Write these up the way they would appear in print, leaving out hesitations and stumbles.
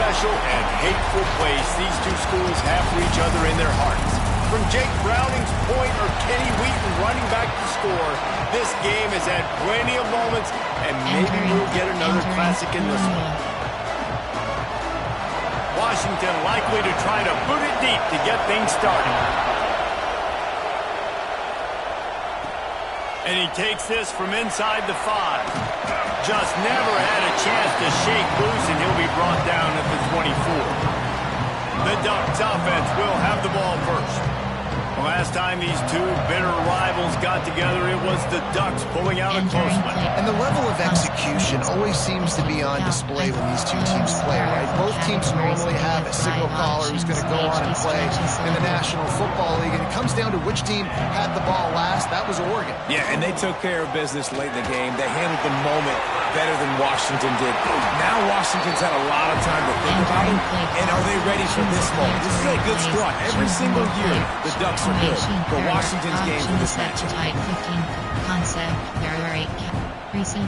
special and hateful place these two schools have for each other in their hearts. From Jake Browning's point or Kenny Wheaton running back to score, this game has had plenty of moments, and maybe we'll get another classic in this one. Washington likely to try to boot it deep to get things started. And he takes this from inside the 5. Just never had a chance to shake loose, and he'll be brought down at the 24. The Ducks offense will have the ball first. The last time these two bitter rivals got together, it was the Ducks pulling out a close one. And the level of execution always seems to be on display when these two teams play, right? Both teams normally have a signal caller who's going to go on and play in the National Football League, and it comes down to which team had the ball last. That was Oregon. Yeah, and they took care of business late in the game. They handled the moment better than Washington did. Now Washington's had a lot of time to think about it, and are they ready for this moment? This is a good start. Every single year, the Ducks are good, but Washington's game for this matchup. Concept, there are 8 recent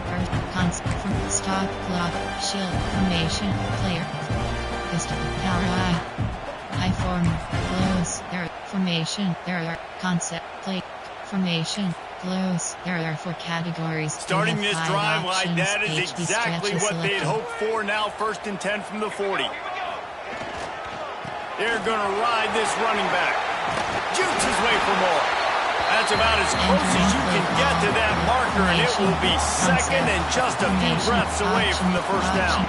first concept from stop clock, shield, formation, player, pistol, power, high form, close, there, formation, there are concept, play, formation, close, there are 4 categories. Starting this drive like that is exactly what they'd hoped for. Now 1st and 10 from the 40. They're going to ride this running back. Jukes his way for more. That's about as close as you can get to that marker, and it will be second and just a few breaths away from the first down.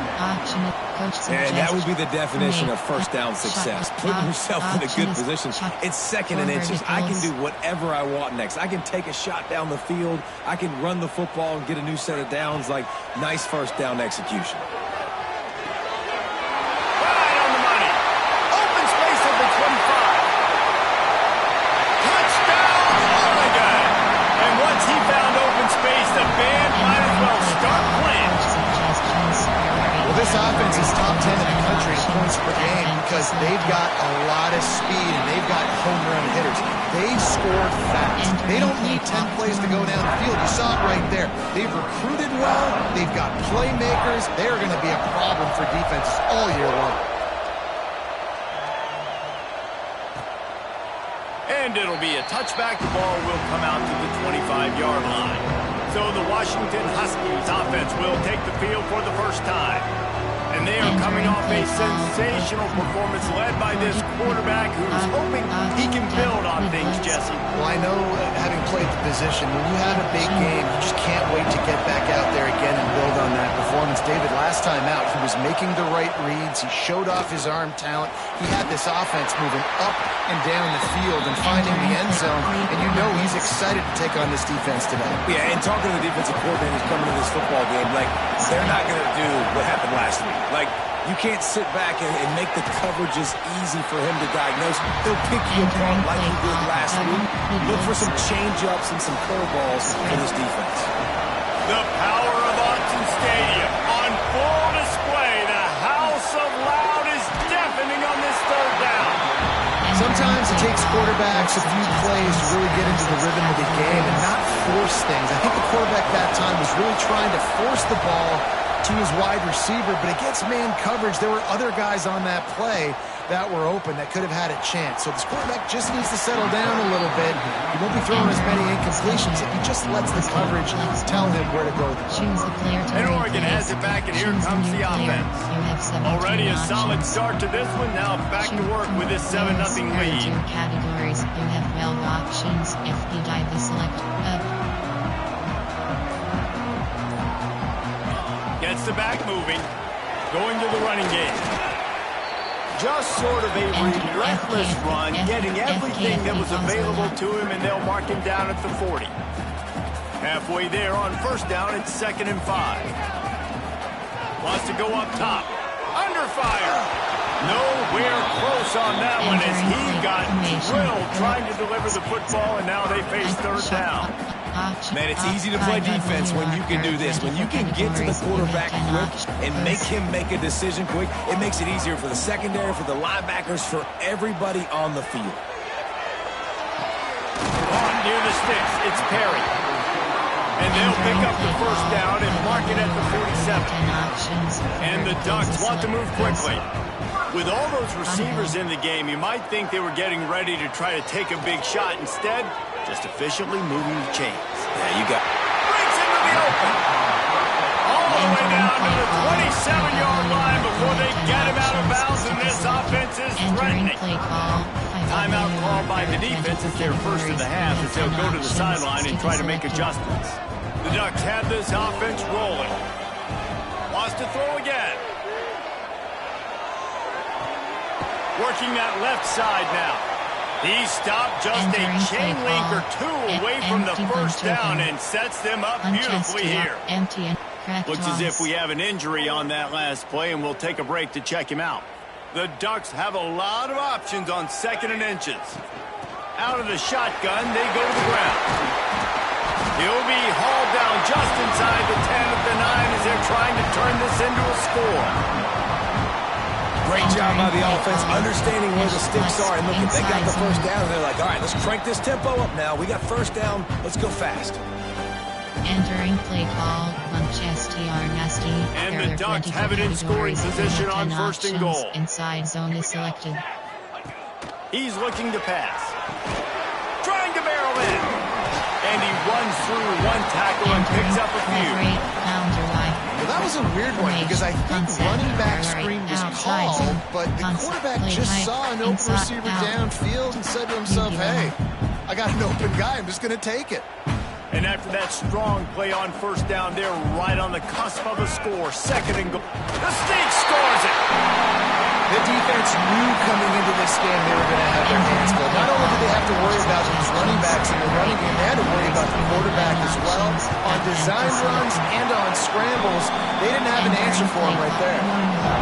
And that would be the definition of first down success. Putting yourself in a good position. It's 2nd and inches. I can do whatever I want next. I can take a shot down the field. I can run the football and get a new set of downs. Like, nice first down execution. This offense is top 10 in the country in points per game because they've got a lot of speed and they've got home run hitters. They score fast. They don't need 10 plays to go down the field. You saw it right there. They've recruited well. They've got playmakers. They're going to be a problem for defenses all year long. And it'll be a touchback. The ball will come out to the 25-yard line. So the Washington Huskies offense will take the field for the first time. And they are coming off a sensational performance led by this quarterback who's hoping he can build on things, Jesse. Well, I know, having played the position, when you have a big game, you just can't wait to get back out there again and build on that performance. David, last time out, he was making the right reads. He showed off his arm talent. He had this offense moving up and down the field and finding the end zone. And you know he's excited to take on this defense today. Yeah, and talking to the defensive coordinators coming to this football game, like, they're not going to do what happened last week. Like, you can't sit back and make the coverages easy for him to diagnose. He'll pick you apart like he did last week. Look for some change-ups and some curveballs for this defense. The power of Autzen Stadium on full display. The house of loud is deafening on this 3rd down. Sometimes it takes quarterbacks a few plays to really get into the rhythm of the game and not force things. I think the quarterback that time was really trying to force the ball to his wide receiver, but against man coverage, there were other guys on that play that were open that could have had a chance. So this quarterback just needs to settle down a little bit. He won't be throwing as many incompletions if he just lets the coverage tell him where to go. And Oregon has it back, and here comes the offense. Already a solid start to this one. Now back to work with this 7-0 lead. Categories. You have 12 options. If you die, the select up. Gets the back moving. Going to the running game. Just sort of a relentless run, getting everything that was available to him, and they'll mark him down at the 40. Halfway there on 1st down, it's 2nd and 5. Wants to go up top. Under fire. Nowhere close on that one as he got drilled trying to deliver the football, and now they face 3rd down. Man, it's easy to play defense when you can do this. When you can get to the quarterback quick and make him make a decision quick, it makes it easier for the secondary, for the linebackers, for everybody on the field. On near the sticks, it's Perry. And they'll pick up the first down and mark it at the 47. And the Ducks want to move quickly. With all those receivers in the game, you might think they were getting ready to try to take a big shot. Instead, just efficiently moving the chains. Yeah, you got... Breaks into the open. All the way down to the 27-yard line before they get him out of bounds, and this offense is threatening. Timeout called by the defense. It's their first of the half as they'll go to the sideline and try to make adjustments. The Ducks have this offense rolling. Wants to throw again. Working that left side now. He stopped just a chain link or two away from the first down and sets them up beautifully here. Looks as if we have an injury on that last play, and we'll take a break to check him out. The Ducks have a lot of options on 2nd and inches. Out of the shotgun, they go to the ground. He'll be hauled down just inside the 10 of the 9 as they're trying to turn this into a score. Great job by the offense, understanding where the sticks are. And look, if they got the first down, they're like, all right, let's crank this tempo up now. We got first down. Let's go fast. Entering play call, Manchester Nasty. And the Ducks have it in scoring position on 1st and goal. Inside zone is selected. He's looking to pass. Trying to barrel in. And he runs through one tackle and picks up a few. Well, that was a weird one because I think running back screen was called, but the quarterback just saw an open receiver downfield and said to himself, hey, I got an open guy. I'm just going to take it. And after that strong play on first down, they're right on the cusp of a score. 2nd and goal. The Snake scores it. The defense knew coming into this game they were going to have their hands full. Not only did they have to worry about these running backs in the running game, they had to worry about the quarterback as well. On design runs and on scrambles, they didn't have an answer for him right there.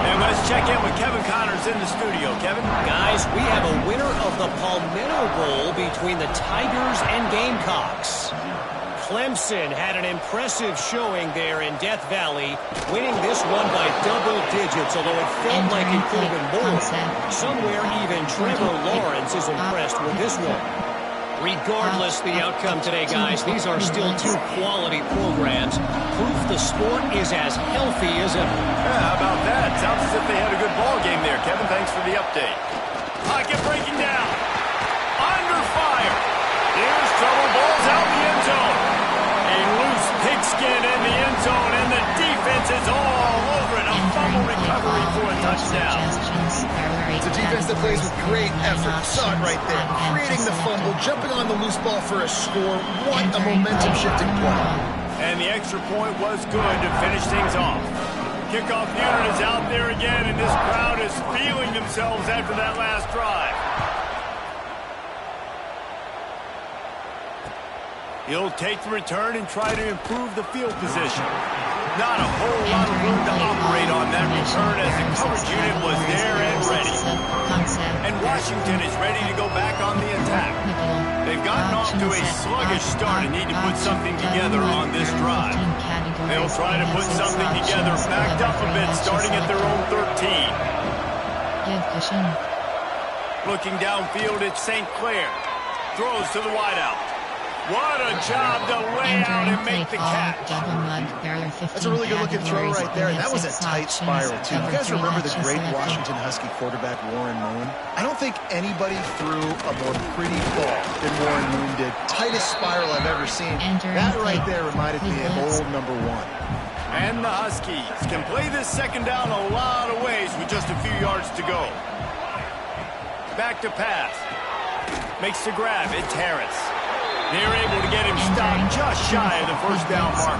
And let's check in with Kevin Connors in the studio. Kevin? Guys, we have a winner of the Palmetto Bowl between the Tigers and Gamecocks. Clemson had an impressive showing there in Death Valley, winning this one by double digits, although it felt like it could have been more. Somewhere even Trevor Lawrence is impressed with this one. Regardless the outcome today, guys, these are still two quality programs. Proof the sport is as healthy as ever. Yeah, how about that? Sounds as if they had a good ball game there, Kevin. Thanks for the update. Pocket breaking down. Under fire. Here's trouble. Ball's out the end zone. A loose pigskin in the end zone, and the defense is all over it. A fumble recovery for a touchdown. It's a defense that plays with great effort. You saw it right there. Creating the fumble, jumping on the loose ball for a score. What a momentum-shifting play. And the extra point was good to finish things off. Kickoff unit is out there again, and this crowd is feeling themselves after that last drive. He'll take the return and try to improve the field position. Not a whole lot of room to operate on that return as the coverage unit was there and ready. And Washington is ready to go back on the attack. They've gotten off to a sluggish start and need to put something together on this drive. They'll try to put something together, backed up a bit, starting at their own 13. Looking downfield, it's St. Clair. Throws to the wideout. What a job to lay out and make the catch. That's a really good-looking throw right there. And that was a tight spiral, too. You guys remember the great Washington Husky quarterback Warren Moon? I don't think anybody threw a more pretty ball than Warren Moon did. Tightest spiral I've ever seen. That right there reminded me of old number 1. And the Huskies can play this second down a lot of ways with just a few yards to go. Back to pass. Makes the grab. It's Harris. They're able to get him stopped just shy of the first down mark.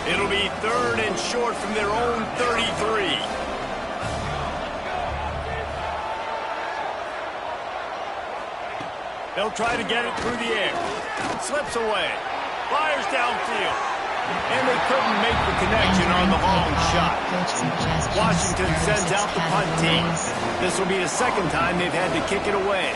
It'll be 3rd and short from their own 33. They'll try to get it through the air. Slips away. Fires downfield. And they couldn't make the connection on the long shot. Washington sends out the punt team. This will be the 2nd time they've had to kick it away.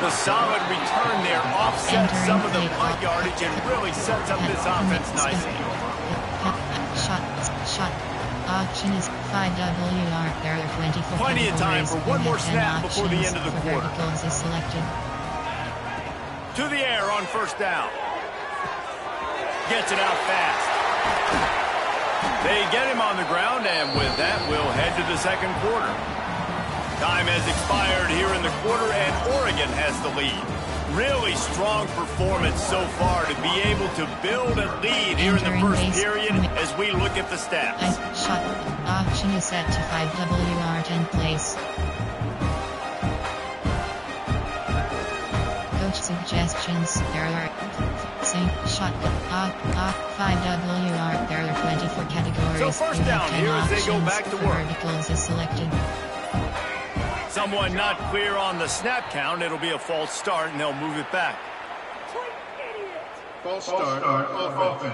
The solid return there offsets some of the punt yardage and really sets up this offense nicely. Option is 5WR. There are 24 Plenty of time for one more snap before the end of the quarter. Verticals is selected. To the air on first down. Gets it out fast. They get him on the ground, and with that, we'll head to the second quarter. Time has expired here in the quarter, and Oregon has the lead. Really strong performance so far to be able to build a lead here in the first period as we look at the stats. Shot. Option is set to 5WR 10 place. Coach suggestions. There are shot. 5WR. There are 24 categories. So first down here as they go back to work. Verticals is selected. Someone not clear on the snap count. It'll be a false start, and they'll move it back. False start on offense.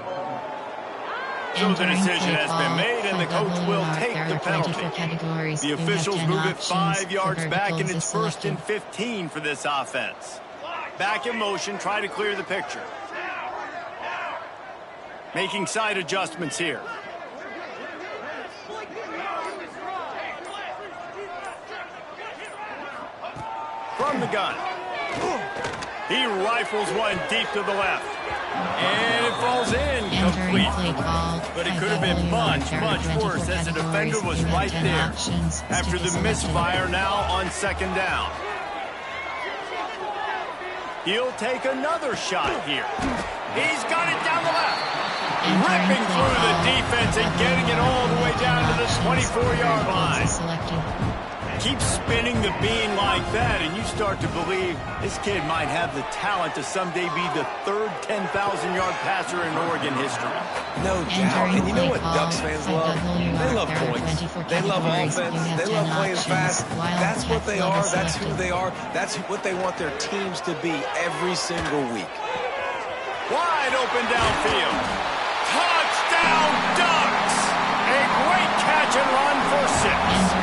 So the decision has been made, and the coach will take the penalty. The officials move it 5 yards back, and it's 1st and 15 for this offense. Back in motion, try to clear the picture. Making side adjustments here. From the gun. He rifles one deep to the left. And it falls in complete. But it could have been much, much worse as the defender was right there. After the misfire now on second down. He'll take another shot here. He's got it down the left. Ripping through the defense and getting it all the way down to the 24-yard line. Keep spinning the bean like that, and you start to believe this kid might have the talent to someday be the third 10,000-yard passer in Oregon history. No doubt. And you know what Ducks fans love? They love points. They love offense. They love playing fast. That's what they are. That's who they are. That's what they want their teams to be every single week. Wide open downfield. Touchdown Ducks! A great catch and run for 6.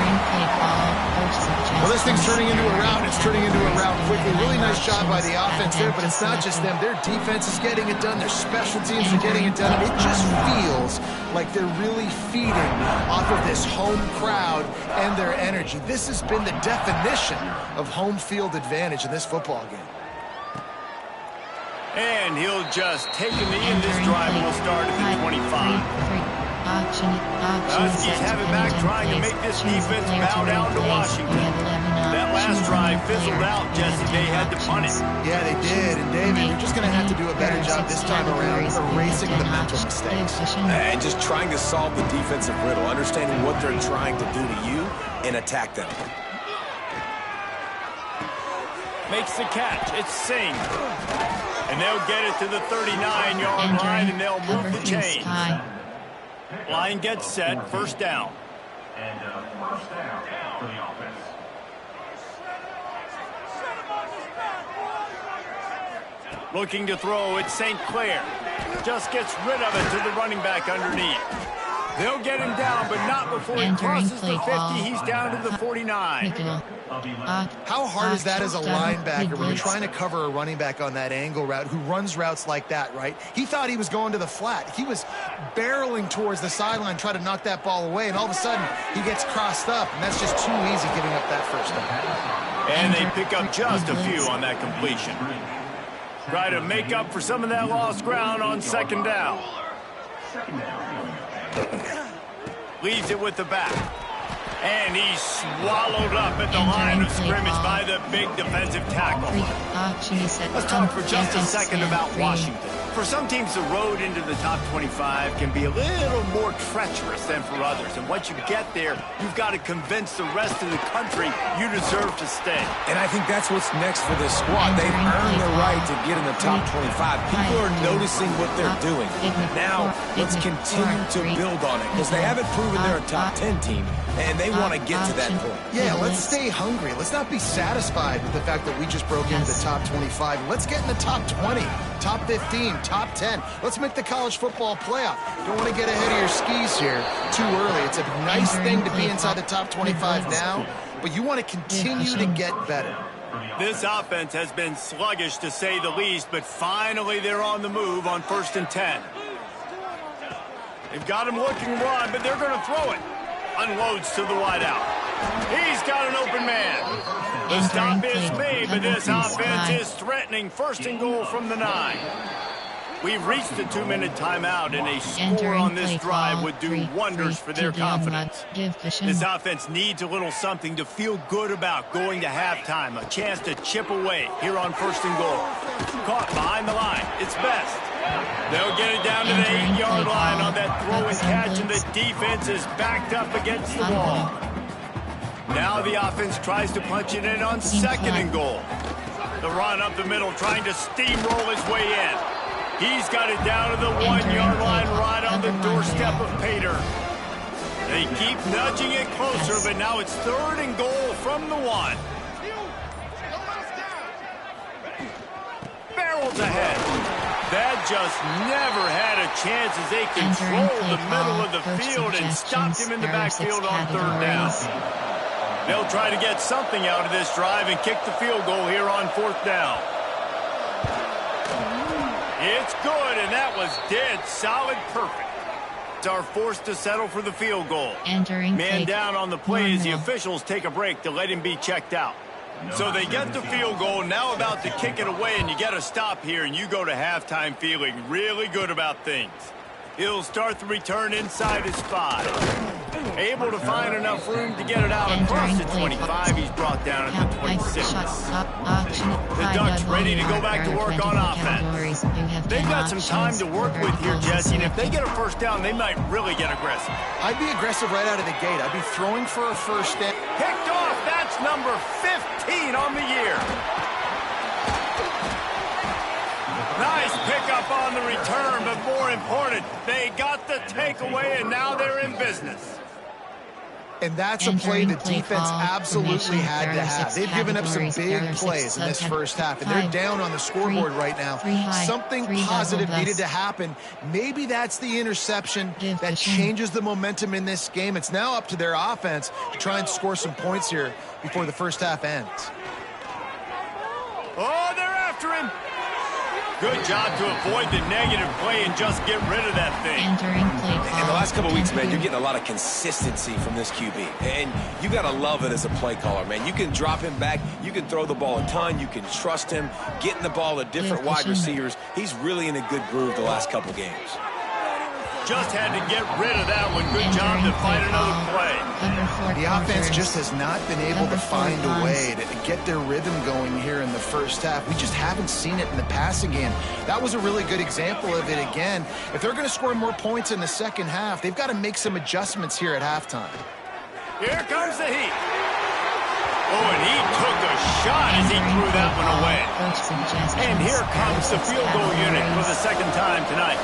Well, this thing's turning into a rout. It's turning into a rout quickly. Really nice job by the offense there, but it's not just them. Their defense is getting it done. Their special teams are getting it done. It just feels like they're really feeding off of this home crowd and their energy. This has been the definition of home field advantage in this football game. And he'll just take a knee, and this drive will start at the 25. Huskies have it back, trying to make this defense bow down to Washington. That last drive fizzled out, Jesse. They had to punt it. Yeah, they did. And, David, you're just going to have to do a better job this time around erasing the mental mistakes. And just trying to solve the defensive riddle, understanding what they're trying to do to you and attack them. Makes the catch. It's Singh. And they'll get it to the 39-yard line, and they'll move the chains. Line gets set, first down. And first down for the offense. Looking to throw, it's St. Clair. Just gets rid of it to the running back underneath. They'll get him down, but not before he crosses the 50. He's down to the 49. How hard is that as a linebacker when you're trying to cover a running back on that angle route who runs routes like that, right? He thought he was going to the flat. He was barreling towards the sideline, trying to knock that ball away, and all of a sudden he gets crossed up, and that's just too easy giving up that first down. And they pick up just a few on that completion. Try to make up for some of that lost ground on second down. Leaves it with the back. And he's swallowed up at the line of scrimmage by the big defensive tackle. Let's talk for just a second about Washington. For some teams, the road into the top 25 can be a little more treacherous than for others. And once you get there, you've got to convince the rest of the country you deserve to stay. And I think that's what's next for this squad. They've earned the right to get in the top 25. People are noticing what they're doing. Now, let's continue to build on it because they haven't proven they're a top 10 team, and they want to get to that point. Yeah, let's stay hungry. Let's not be satisfied with the fact that we just broke into the top 25. Let's get in the top 20, top 15, top 10. Let's make the college football playoff. Don't want to get ahead of your skis here too early. It's a nice thing to be inside the top 25 now, but you want to continue to get better. This offense has been sluggish to say the least, but finally they're on the move on 1st and 10. They've got him looking run, but they're going to throw it. Unloads to the wideout. He's got an open man. The stop is made, but this offense is threatening. First and goal from the 9. We've reached the 2-minute timeout, and a score on this drive would do wonders for their confidence. This offense needs a little something to feel good about going to halftime. A chance to chip away here on first and goal. Caught behind the line. It's Best. They'll get it down to the 8-yard line on that throw and catch, and the defense is backed up against the wall. Now the offense tries to punch it in on second and goal. The run up the middle, trying to steamroll his way in. He's got it down to the 1-yard line right on the doorstep of Pater. They keep nudging it closer, but now it's third and goal from the 1. Barrels ahead. That just never had a chance as they controlled the middle of the field and stopped him in the backfield on third down. They'll try to get something out of this drive and kick the field goal here on fourth down. It's good, and that was dead solid perfect. Are forced to settle for the field goal. Man down on the play as the officials take a break to let him be checked out. So they get the field goal, now about to kick it away, and you get a stop here, and you go to halftime feeling really good about things. He'll start the return inside his 5. Able to find enough room to get it out across the 25. He's brought down at the 26. The Ducks ready to go back to work on offense. They've got some time to work with here, Jesse, and if they get a first down, they might really get aggressive. I'd be aggressive right out of the gate. I'd be throwing for a first down. Picked off. That's number 15 on the year. Nice pickup on the return, but more important, they got the takeaway, and now they're in business. And that's a play the defense absolutely had to have. They've given up some big plays in this first half, and they're down on the scoreboard right now. Something positive needed to happen. Maybe that's the interception that changes the momentum in this game. It's now up to their offense to try and score some points here before the first half ends. Oh, they're after him. Good job to avoid the negative play and just get rid of that thing. In the last couple of weeks, man, you're getting a lot of consistency from this QB. And you got to love it as a play caller, man. You can drop him back. You can throw the ball a ton. You can trust him. Getting the ball to different wide receivers. He's really in a good groove the last couple games. Just had to get rid of that one. Good job to find another play. The offense just has not been able to find a way to get their rhythm going here in the first half. We just haven't seen it in the passing game. That was a really good example of it again. If they're going to score more points in the second half, they've got to make some adjustments here at halftime. Here comes the heat. Oh, and he took a shot as he threw that one away. And here comes the field goal unit for the second time tonight.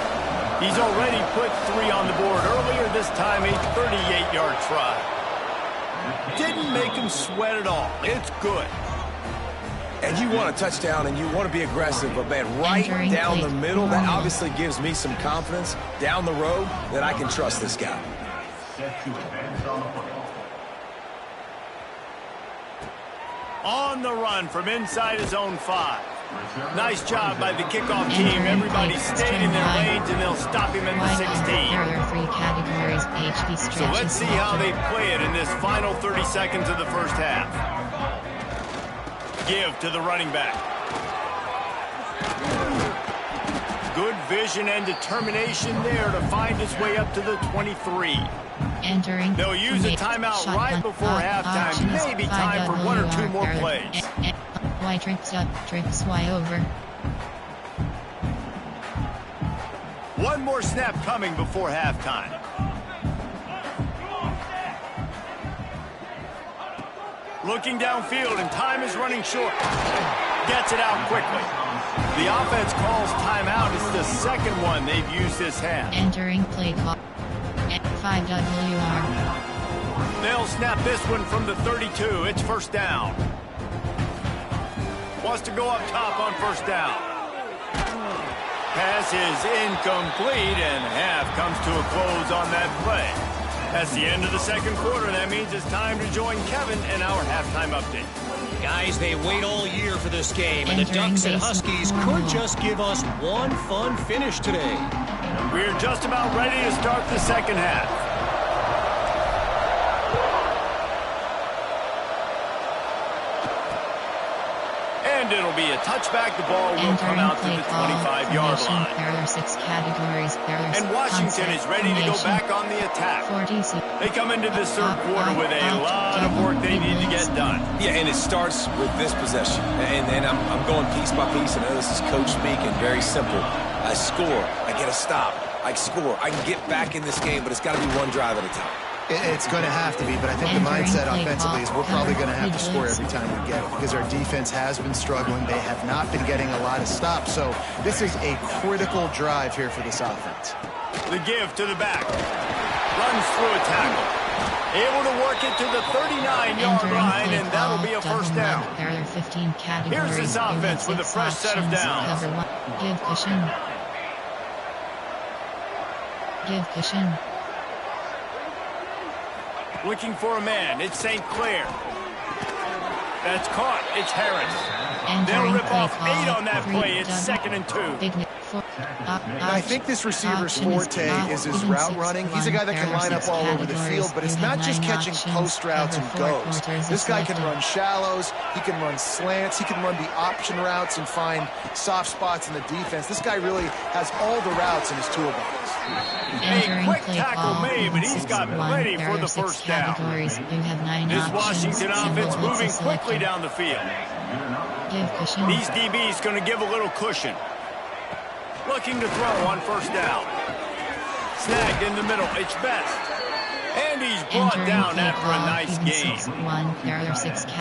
He's already put 3 on the board earlier, this time a 38-yard try. Didn't make him sweat at all. It's good. And you want a touchdown and you want to be aggressive, but man, right down the middle, that obviously gives me some confidence down the road that I can trust this guy. Set to advance on the football. On the run from inside his own 5. Nice job by the kickoff team. Everybody stayed in their lanes, and they'll stop him in the 16. So let's see how they play it in this final 30 seconds of the first half. Give to the running back. Good vision and determination there to find his way up to the 23. They'll use a timeout right before halftime. Maybe time for 1 or 2 more plays. Y trips up, trips Y over. One more snap coming before halftime. Looking downfield, and time is running short. Gets it out quickly. The offense calls timeout. It's the second one they've used this half. Entering play clock at 5WR. They'll snap this one from the 32. It's first down. Wants to go up top on first down. Pass is incomplete, and half comes to a close on that play. That's the end of the second quarter. That means it's time to join Kevin in our halftime update. Guys, they wait all year for this game, and the Ducks and Huskies could just give us one fun finish today. We're just about ready to start the second half. And it'll be a touchback. The ball will come out to the 25-yard line. There are 6 categories. And Washington is ready to go back on the attack. They come into this third quarter with a lot of work they need to get done. Yeah, and it starts with this possession. And I'm going piece by piece. I know this is coach speak and very simple. I score. I get a stop. I score. I can get back in this game, but it's got to be one drive at a time. It's going to have to be, but I think the mindset offensively is we're probably going to have to score every time we get it because our defense has been struggling. They have not been getting a lot of stops, so this is a critical drive here for this offense. The give to the back. Runs through a tackle. Able to work it to the 39-yard line, and that'll be a first down. There are 15 categories. Here's this offense with a fresh set of downs. Give cushion. Give cushion. Looking for a man. It's St. Clair. That's caught. It's Harris. They'll rip off 8 on that play. It's 2nd and 2. I think this receiver's forte is his route running. He's a guy that can line up all over the field, but it's not just catching post routes and goes. This guy can run shallows. He can run slants. He can run the option routes and find soft spots in the defense. This guy really has all the routes in his toolbox. A quick tackle made, but he's got plenty for the first down. This Washington offense moving quickly down the field. These DBs going to give a little cushion. Looking to throw on first down. Snagged in the middle. It's Best. And he's brought down after a nice game.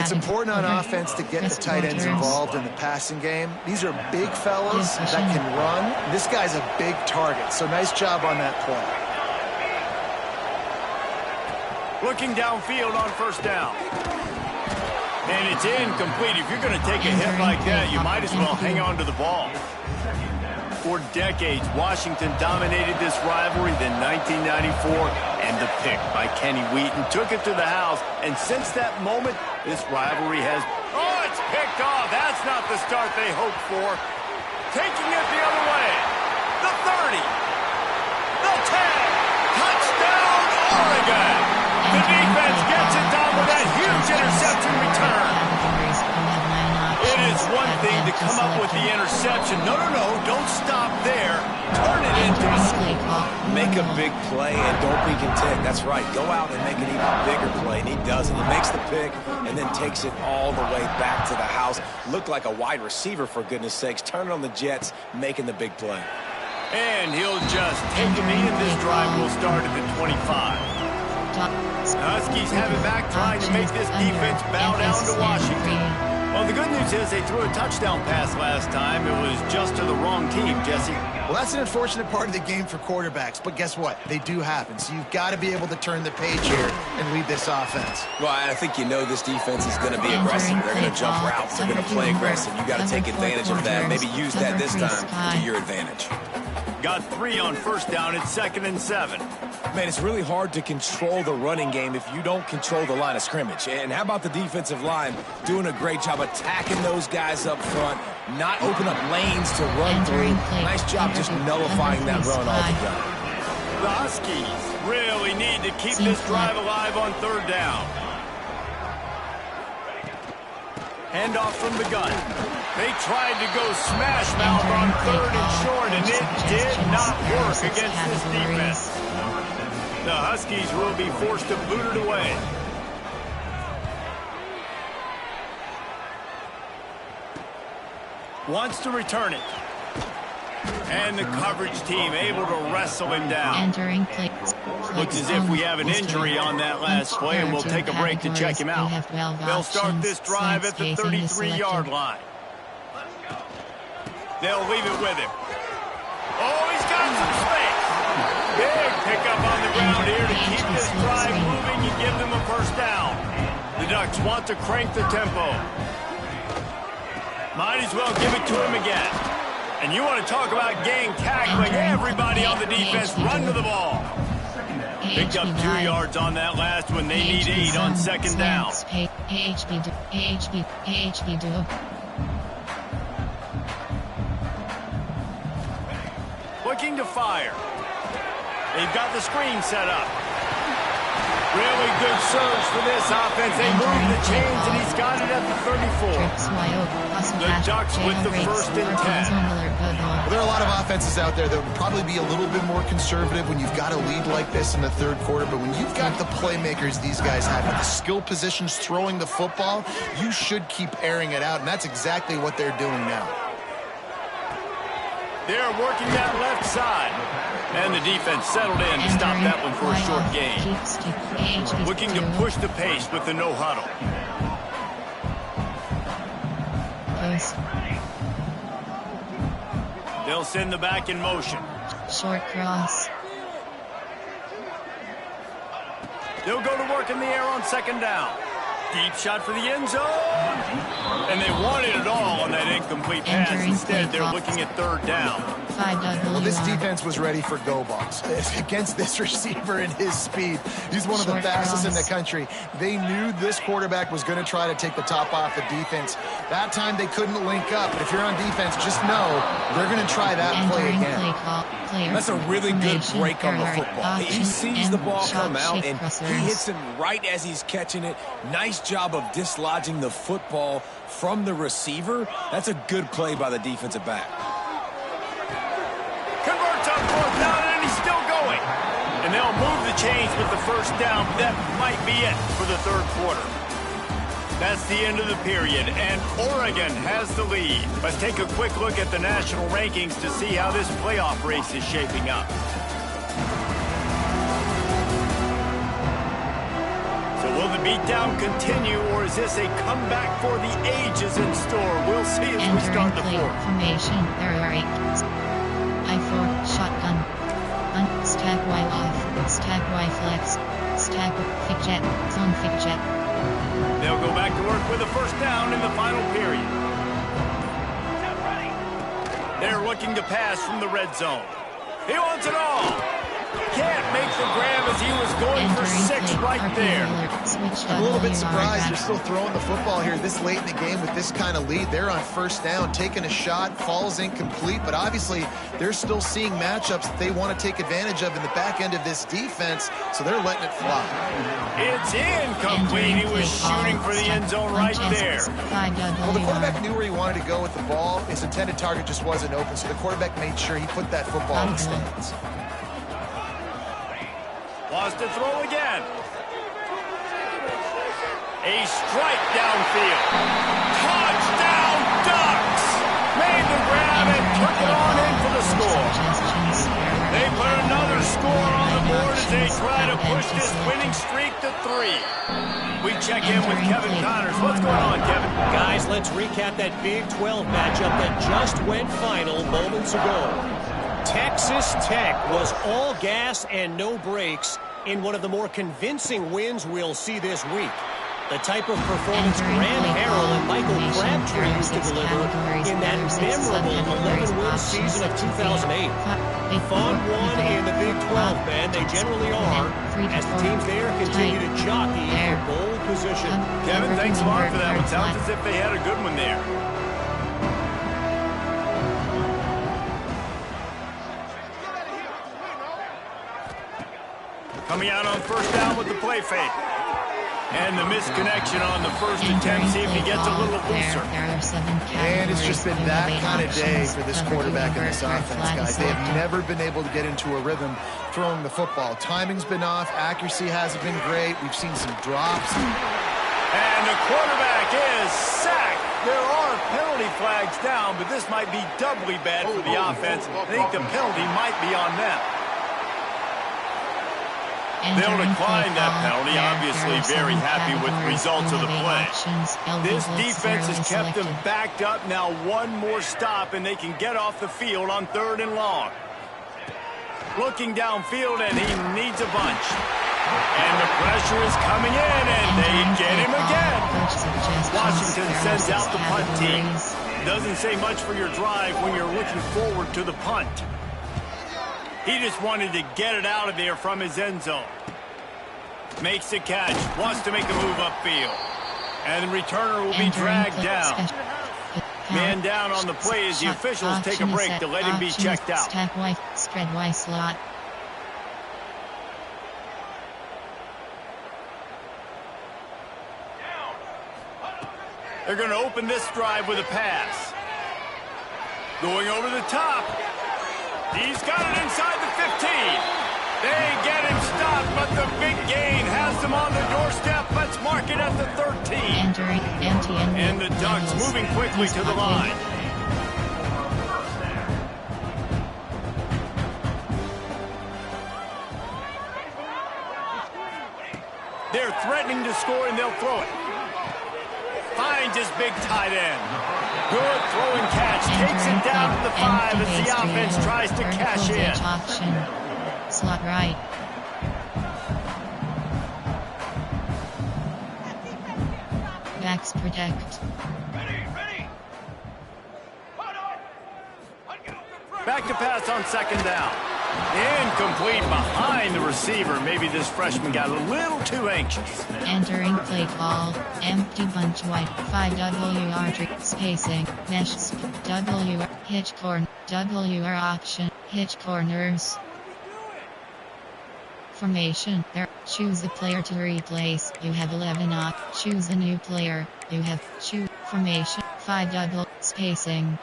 It's important on offense to get the tight ends involved in the passing game. These are big fellas that can run. This guy's a big target, so nice job on that play. Looking downfield on first down. And it's incomplete. If you're going to take a hit like that, you might as well hang on to the ball. For decades, Washington dominated this rivalry. Then 1994, and the pick by Kenny Wheaton took it to the house. And since that moment, this rivalry has... Oh, it's picked off. That's not the start they hoped for. Taking it the other way. The 30. The 10. Touchdown, Oregon. The defense gets it done with that huge interception return. It is one thing to come up with the interception. No, don't stop there. Turn it into a score. Make a big play and don't be content. That's right. Go out and make an even bigger play, and he does it. He makes the pick and then takes it all the way back to the house. Looked like a wide receiver, for goodness sakes. Turn it on the Jets, making the big play. And he'll just take a knee, and this drive will start at the 25. Huskies have it back, trying to make this defense bow down to Washington. Well, the good news is they threw a touchdown pass last time. It was just to the wrong team, Jesse. Well, that's an unfortunate part of the game for quarterbacks, but guess what? They do happen, so you've got to be able to turn the page here and lead this offense. Well, I think you know this defense is going to be aggressive. They're going to jump routes. They're going to play aggressive. You got to take advantage of that. Maybe use that this time to your advantage. Got 3 on first down. It's 2nd and 7. Man, it's really hard to control the running game if you don't control the line of scrimmage. And how about the defensive line doing a great job attacking those guys up front, not open up lanes to run through. Nice job just nullifying that run altogether. The Huskies really need to keep this drive alive on third down. Handoff from the gun. They tried to go smash mouth on 3rd and short, and it did not work against this defense. The Huskies will be forced to boot it away. Wants to return it. And the coverage team able to wrestle him down. Looks as if we have an injury on that last play, and we'll take a break to check him out. They'll start this drive at the 33-yard line. They'll leave it with him. Oh, he's got some space. Big pickup on the ground here to keep this drive moving and give them a first down. The Ducks want to crank the tempo. Might as well give it to him again. And you want to talk about gang tackling. Everybody on the defense run to the ball. Picked up 2 yards on that last one. They need 8 on 2nd down. Looking to fire. They've got the screen set up. Really good surge for this offense. They move the chains, and he's got it at the 34. The Ducks with the 1st and 10. Well, there are a lot of offenses out there that would probably be a little bit more conservative when you've got a lead like this in the 3rd quarter, but when you've got the playmakers these guys have at the skill positions throwing the football, you should keep airing it out, and that's exactly what they're doing now. They're working that left side. And the defense settled in to stop that one for a short gain. Looking to push the pace with the no huddle. They'll send the back in motion. Short cross. They'll go to work in the air on 2nd down. Deep shot for the end zone. And they wanted it all on that incomplete pass. Instead, they're looking at 3rd down. Well, this defense was ready for go balls against this receiver and his speed. He's one of the fastest in the country. They knew this quarterback was going to try to take the top off the defense. That time they couldn't link up. But if you're on defense, just know they're going to try that play again. That's a really good break on the football. He sees the ball come out, and he hits it right as he's catching it. Nice job of dislodging the football from the receiver. That's a good play by the defensive back. Converts on 4th down, and he's still going. And they'll move the chains with the 1st down. That might be it for the 3rd quarter. That's the end of the period, and Oregon has the lead. Let's take a quick look at the national rankings to see how this playoff race is shaping up. So will the beatdown continue, or is this a comeback for the ages in store? We'll see as we start the 4th. Formation. There are 8. I4 shotgun. Stack Y off. Stack Y flex. Stack fig jet. Zone fig jet. They'll go back to work with a 1st down in the final period. They're looking to pass from the red zone. He wants it all. Can't make the grab as he was going for 6 right there. I'm a little bit surprised they're still throwing the football here this late in the game with this kind of lead. They're on 1st down, taking a shot, falls incomplete, but obviously they're still seeing matchups that they want to take advantage of in the back end of this defense, so they're letting it fly. It's incomplete. He was shooting for the end zone right there. Well, the quarterback knew where he wanted to go with the ball. His intended target just wasn't open, so the quarterback made sure he put that football in the stands. Wants to throw again. A strike downfield. Touchdown Ducks! Made the grab and took it on in for the score. They put another score on the board as they try to push this winning streak to 3. We check in with Kevin Connors. What's going on, Kevin? Guys, let's recap that Big 12 matchup that just went final moments ago. Texas Tech was all gas and no brakes in one of the more convincing wins we'll see this week. The type of performance Graham Harrell and Michael Crabtree used to deliver in that memorable 11-win season of 2008. Fun one in the Big 12, man. They generally are, as the teams there continue to jockey for bowl position. Kevin, thanks a lot for that one. Sounds as if they had a good one there. Coming out on 1st down with the play fake. And the misconnection on the 1st attempt. See if he gets a little looser. And it's just been that kind of day for this quarterback and this offense, guys. They have never been able to get into a rhythm throwing the football. Timing's been off. Accuracy hasn't been great. We've seen some drops. And the quarterback is sacked. There are penalty flags down, but this might be doubly bad for the offense. I think the penalty might be on them. They'll decline that penalty, obviously very happy with the results of the play. This defense has kept them backed up. Now one more stop, and they can get off the field on 3rd and long. Looking downfield, and he needs a bunch. And the pressure is coming in, and they get him again. Washington sends out the punt team. Doesn't say much for your drive when you're looking forward to the punt. He just wanted to get it out of there from his end zone. Makes the catch. Wants to make a move upfield. And the returner will be dragged down. Man down on the play as the officials take a break to let him be checked out. Spread Y slot. They're going to open this drive with a pass. Going over the top. He's got it inside the 15. They get him stopped, but the big gain has them on the doorstep. Let's mark it at the 13. Entering empty And the Ducks moving quickly to the line. They're threatening to score, and they'll throw it. Finds his big tight end. Good throw and catch. Takes it down to the 5 as the offense tries to cash in. Option. Slot right. Backs protect. Back to pass on second down. Incomplete behind the receiver. Maybe this freshman got a little too anxious. Entering play call. Empty bunch wide. 5 WR spacing. Mesh WR hitch corner. WR option. Hitch corners. Formation. There. Choose the player to replace. You have 11 up. Choose a new player. You have choose formation. 5 double spacing.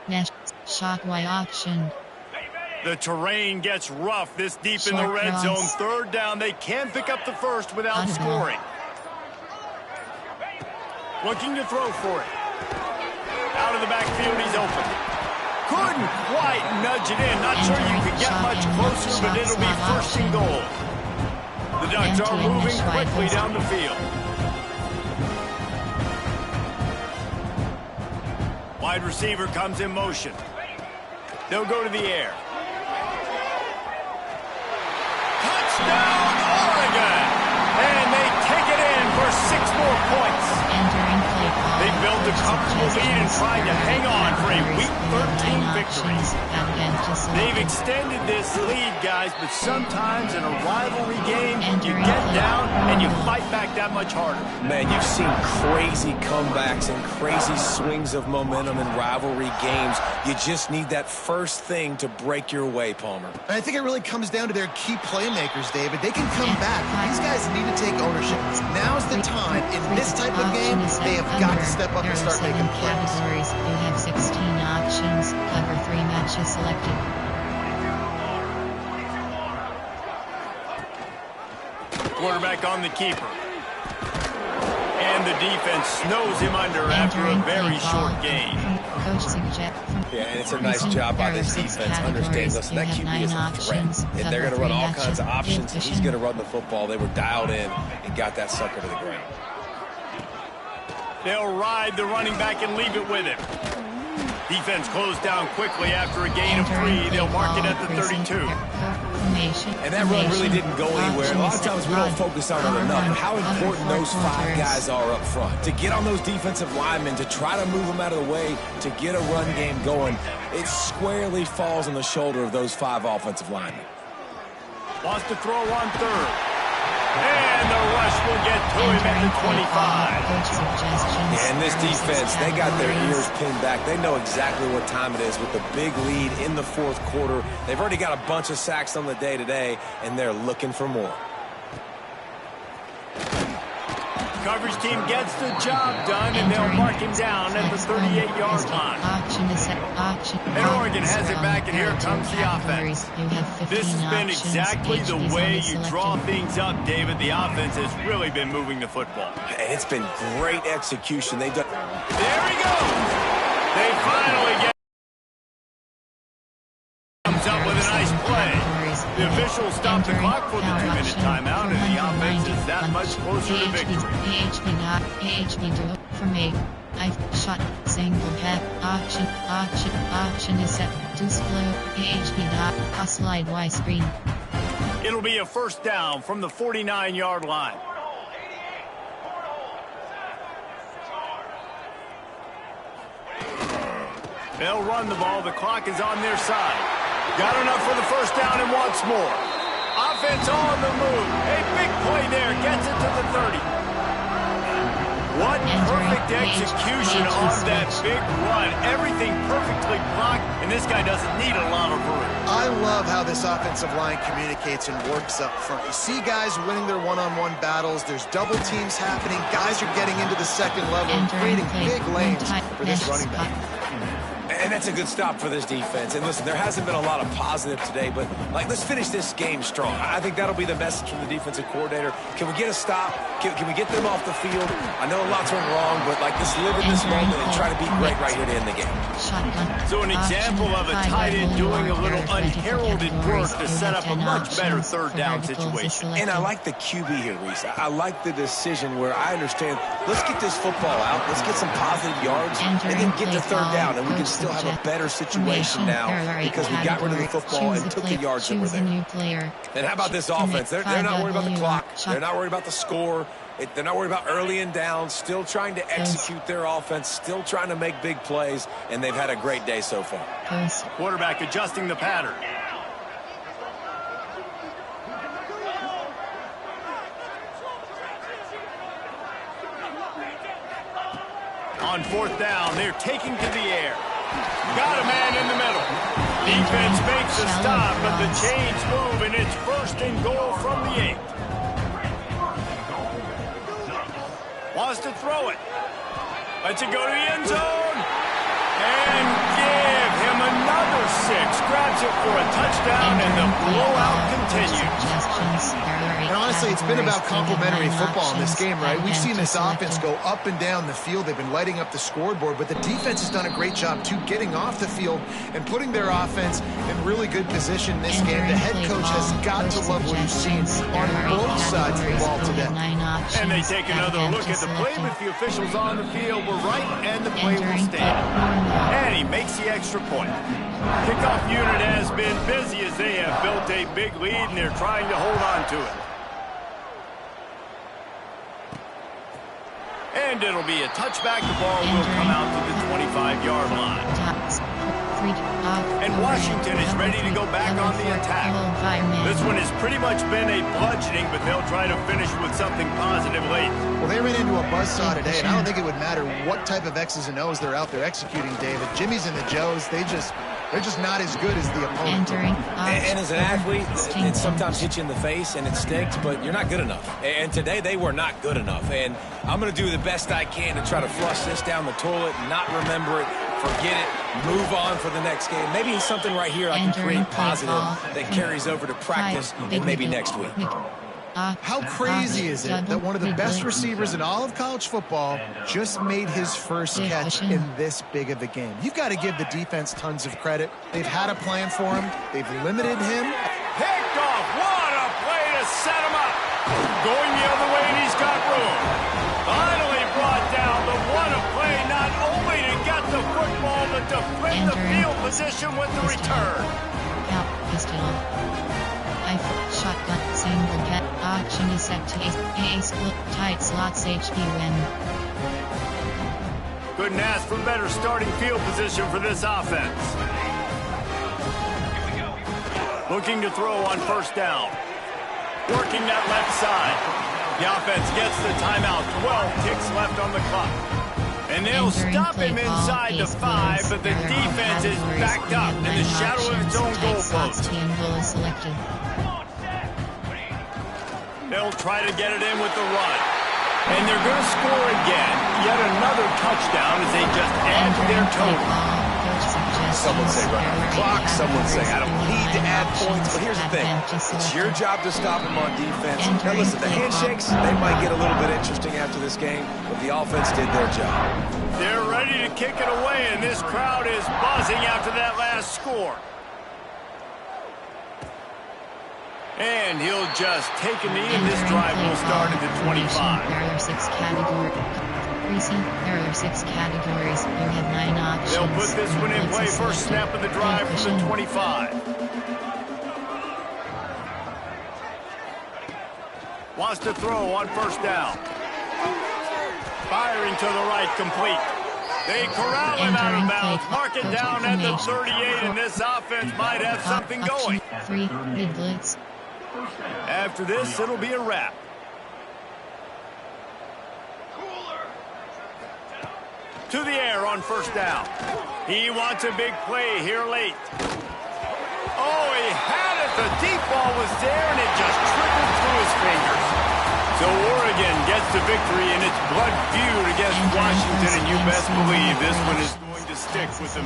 Mesh shock Y option. The terrain gets rough this deep in the Short red cross. zone. Third down. They can pick up the first without Audible. scoring. Looking to throw for it. Out of the backfield, he's open. Couldn't quite nudge it in. Not sure you could get much closer, but it'll be first and goal. The Ducks are moving quickly down the field. Wide receiver comes in motion. They'll go to the air. Touchdown, Oregon! And they take it in for 6 more points. Entering play call. They built a comfortable lead and tried to hang on for a Week 13 victory. They've extended this lead, guys, but sometimes in a rivalry game, you get down and you fight back that much harder. Man, you've seen crazy comebacks and crazy swings of momentum in rivalry games. You just need that first thing to break your way, Palmer. And I think it really comes down to their key playmakers, David. They can come back. These guys need to take ownership. Now's the time. In this type of game, they have got to step up and start making plays. Categories. You have 16 options. Cover 3 matches selected. Quarterback on the keeper. And the defense snows him under after a very short gain. Coach suggest. Yeah, and it's a nice job by this defense. Understand, listen, that QB is a threat. And they're going to run all kinds of options. And he's going to run the football. They were dialed in and got that sucker to the ground. They'll ride the running back and leave it with him. Defense closed down quickly after a gain of 3. They'll mark it at the 32. And that run really didn't go anywhere. A lot of times we don't focus on it enough, but how important those 5 guys are up front. To get on those defensive linemen, to try to move them out of the way, to get a run game going, it squarely falls on the shoulder of those 5 offensive linemen. Wants to throw on third. And the rush will get to him at the 25. Yeah, and this defense, they got their ears pinned back. They know exactly what time it is with the big lead in the 4th quarter. They've already got a bunch of sacks on the day today, and they're looking for more. Coverage team gets the job done, and they'll mark him down at the 38-yard line. And Oregon has it back, and here comes the offense. This has been exactly the way you draw things up, David. The offense has really been moving the football. And it's been great execution. They've done. There he goes. They finally get comes up with a nice play. The officials stop the clock for the 2-minute timeout, and the offense is that much closer to victory. For me, I've shot single back option is set to slow a slide Y screen. It'll be a first down from the 49-yard line. They'll run the ball. The clock is on their side. Got enough for the first down and wants more. Offense on the move. A big play there. Gets it to the 30. What perfect execution on that big run. Everything perfectly blocked, and this guy doesn't need a lot of room. I love love how this offensive line communicates and works up front. You see guys winning their one-on-one battles. There's double teams happening. Guys are getting into the second level and creating big lanes for this running back. And that's a good stop for this defense. And listen, there hasn't been a lot of positive today, but let's finish this game strong. I think that'll be the message from the defensive coordinator. Can we get a stop? Can we get them off the field? I know lots went wrong, but let's live in this moment and try to be great right here to end the game. So an example of a tight end doing a little unheralded work to set up a much better third down situation. And I like the QB here, Reese. I like the decision where I understand, let's get this football out, let's get some positive yards, and then get to third down, and we can still have a better situation now because we got rid of the football and took the yards that were there. And how about this offense? They're not worried about the clock. They're not worried about the score. They're not worried about early and down. Still trying to execute their offense. Still trying to make big plays. And they've had a great day so far. Quarterback adjusting the pattern. On fourth down, they're taking to the air. Got a man in the middle. Defense makes a stop, but the chains move, and it's first and goal from the 8. Wants to throw it. Lets it go to the end zone. And give him another 6. Grabs it for a touchdown, and the blowout continues. And honestly, it's been about complementary football in this game, right? We've seen this offense go up and down the field. They've been lighting up the scoreboard, but the defense has done a great job, too, getting off the field and putting their offense in really good position in this game. The head coach has got to love what he's seen on both sides of the ball today. And they take another look at the play, but the officials on the field were right, and the play will stand. And he makes the extra point. Kickoff unit has been busy as they have built a big lead, and they're trying to hold on to it. And it'll be a touchback. The ball will come out to the 25-yard line. And Washington is ready to go back on the attack. This one has pretty much been a bludgeoning, but they'll try to finish with something positive late. Well, they ran into a buzzsaw today, and I don't think it would matter what type of X's and O's they're out there executing, David. Jimmy's and the Joes, they're just not as good as the opponent. And as an athlete, it sometimes hits you in the face and it stinks, but you're not good enough. And today they were not good enough. And I'm going to do the best I can to try to flush this down the toilet, not remember it, forget it, move on for the next game. Maybe something right here I can create positive that carries over to practice and maybe next week. How crazy is it that one of the best receivers in all of college football just made his first catch in this big of a game? You've got to give the defense tons of credit. They've had a plan for him. They've limited him. Picked off. What a play to set him up. Going the other way, and he's got room. Finally brought down, but what a play, not only to get the football, but to flip the field position with the return. Shotgun single get auction is set to a split tight slots HP win. Couldn't ask for better starting field position for this offense. Looking to throw on first down. Working that left side. The offense gets the timeout. 12 ticks left on the clock. And they'll stop him inside the 5, but the defense is backed up in the shadow of its own goalpost. They'll try to get it in with the run. And they're going to score again. Yet another touchdown as they just add to their total. Some would say run out the clock. Some would say I don't need to add points. But here's the thing. It's your job to stop him on defense. Now listen, the handshakes, they might get a little bit interesting after this game, but the offense did their job. They're ready to kick it away, and this crowd is buzzing after that last score. And he'll just take a knee, and this drive will start at the 25. There are 6 categories. There are 6 categories. You have 9 options. They'll put this one in play. First snap of the drive from the 25. Wants to throw on first down. Firing to the right, complete. They corral him out of bounds. Mark it down at the 38, and this offense might have something going. Free mid blitz. After this, it'll be a wrap. To the air on first down. He wants a big play here late. Oh, he had it. The deep ball was there, and it just trickled through his fingers. So Oregon gets the victory in its blood feud against Washington, and you best believe this one is going to stick with the